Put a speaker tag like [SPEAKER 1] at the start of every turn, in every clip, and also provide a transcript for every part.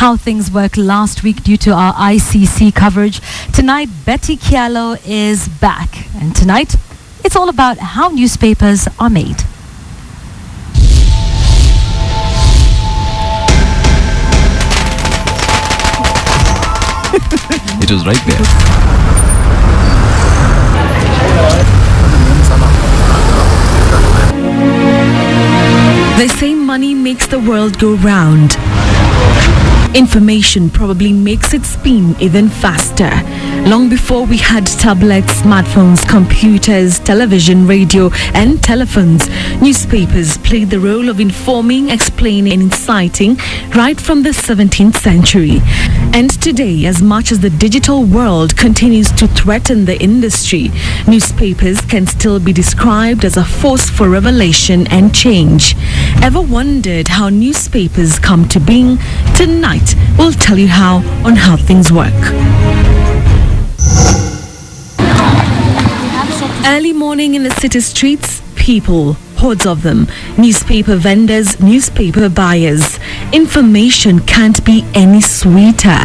[SPEAKER 1] how things worked last week due to our ICC coverage. Tonight, Betty Kialo is back. And tonight, it's all about how newspapers are made.
[SPEAKER 2] It was right there.
[SPEAKER 3] They say money makes the world go round. Information probably makes it spin even faster. Long before we had tablets, smartphones, computers, television, radio, and telephones, newspapers played the role of informing, explaining, and inciting right from the 17th century. And today, as much as the digital world continues to threaten the industry, newspapers can still be described as a force for revelation and change. Ever wondered how newspapers come to being? Tonight, we'll tell you how on How Things Work. Early morning in the city streets, people, hordes of them, newspaper vendors, newspaper buyers. Information can't be any sweeter.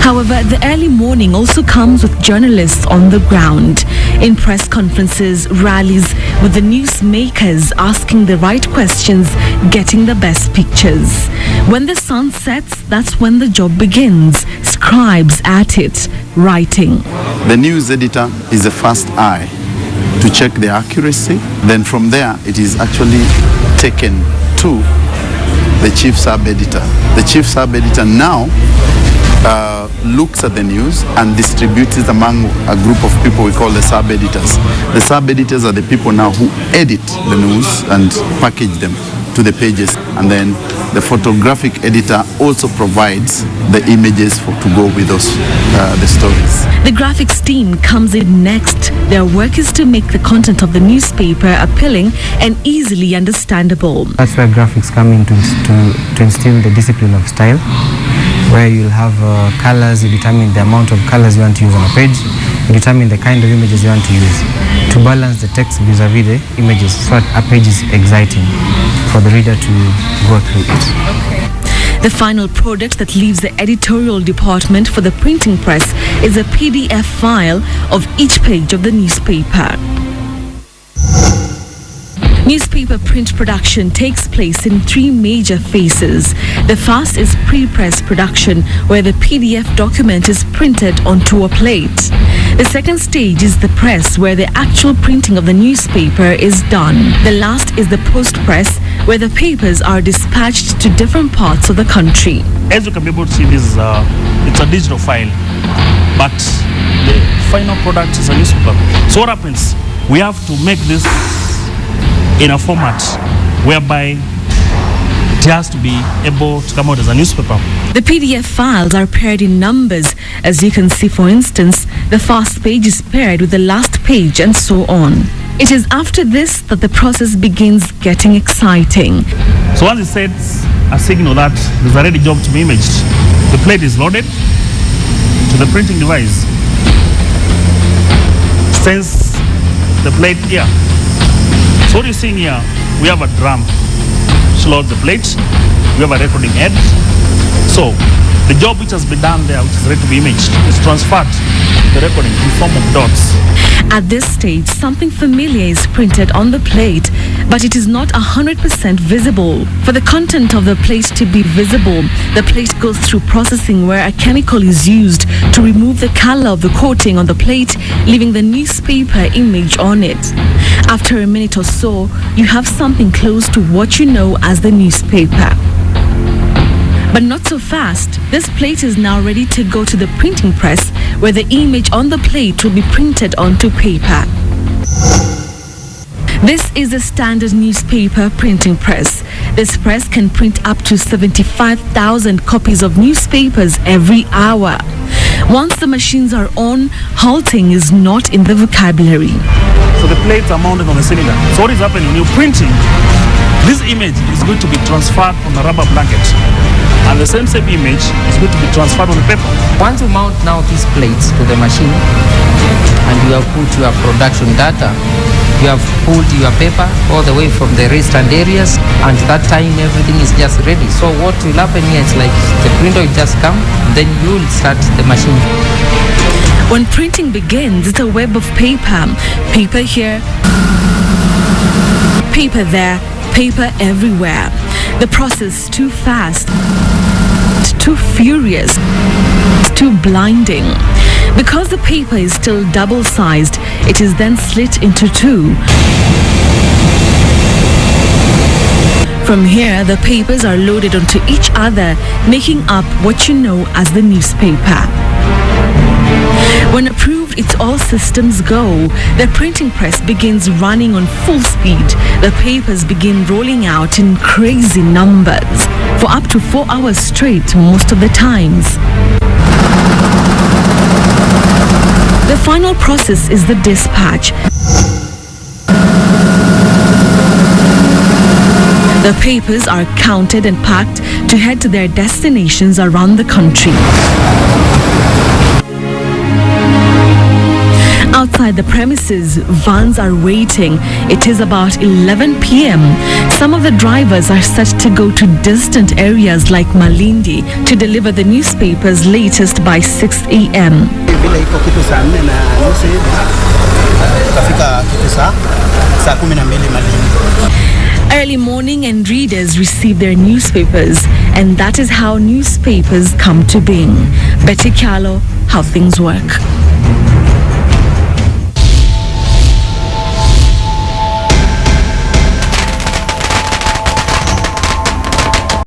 [SPEAKER 3] However, the early morning also comes with journalists on the ground, in press conferences, rallies, with the newsmakers asking the right questions, getting the best pictures. When the sun sets, that's when the job begins. Scribes at it, writing.
[SPEAKER 4] The news editor is the first eye to check the accuracy. Then from there, it is actually taken to the chief sub-editor. The chief sub-editor now looks at the news and distributes it among a group of people we call the sub-editors. The sub-editors are the people now who edit the news and package them to the pages, and then the photographic editor also provides the images to go with those the stories.
[SPEAKER 3] The graphics team comes in next. Their work is to make the content of the newspaper appealing and easily understandable.
[SPEAKER 5] That's where graphics come in to instill the discipline of style, where you'll have colors. You determine the amount of colors you want to use on a page. You determine the kind of images you want to use to balance the text vis-a-vis the images, so that a page is exciting for the reader to go through it.
[SPEAKER 3] The final product that leaves the editorial department for the printing press is a PDF file of each page of the newspaper. Newspaper print production takes place in three major phases. The first is pre-press production, where the PDF document is printed onto a plate. The second stage is the press, where the actual printing of the newspaper is done. The last is the post-press, where the papers are dispatched to different parts of the country.
[SPEAKER 6] As you can be able to see, this it's a digital file, but the final product is a newspaper. So what happens? We have to make this in a format whereby it has to be able to come out as a newspaper.
[SPEAKER 3] The PDF files are paired in numbers. As you can see, for instance, the first page is paired with the last page, and so on. It is after this that the process begins getting exciting.
[SPEAKER 6] So once it sets a signal that there's a ready job to be imaged, the plate is loaded to the printing device. Sends the plate here. So what you're seeing here, we have a drum to load the plate. We have a recording head. So the job which has been done there, which is ready to be imaged, is transferred to the recording in form of dots.
[SPEAKER 3] At this stage, something familiar is printed on the plate, but it is not 100% visible. For the content of the plate to be visible, the plate goes through processing where a chemical is used to remove the color of the coating on the plate, leaving the newspaper image on it. After a minute or so, you have something close to what you know as the newspaper. But not so fast. This plate is now ready to go to the printing press, where the image on the plate will be printed onto paper. This is a standard newspaper printing press. This press can print up to 75,000 copies of newspapers every hour. Once the machines are on, halting is not in the vocabulary.
[SPEAKER 6] So the plates are mounted on the cylinder. So what is happening when you're printing? This image is going to be transferred on a rubber blanket, and the same image is going to be transferred on the paper.
[SPEAKER 7] Once you mount now these plates to the machine and you have put your production data,
[SPEAKER 2] You have pulled your paper all the way from the restand areas, and that time everything is just ready. So what will happen here is like the printer will just come, then you will start the machine.
[SPEAKER 3] When printing begins, it's a web of paper. Paper here, paper there, paper everywhere. The process too fast, too furious, too blinding. Because the paper is still double-sized, it is then slit into two. From here, the papers are loaded onto each other, making up what you know as the newspaper. When approved, it's all systems go. The printing press begins running on full speed. The papers begin rolling out in crazy numbers for up to 4 hours straight most of the times. The final process is the dispatch. The papers are counted and packed to head to their destinations around the country. Outside the premises, vans are waiting. It is about 11 p.m. Some of the drivers are set to go to distant areas like Malindi to deliver the newspapers latest by 6 a.m. Early morning and readers receive their newspapers, and that is how newspapers come to being. Betty Kyalo, How Things Work.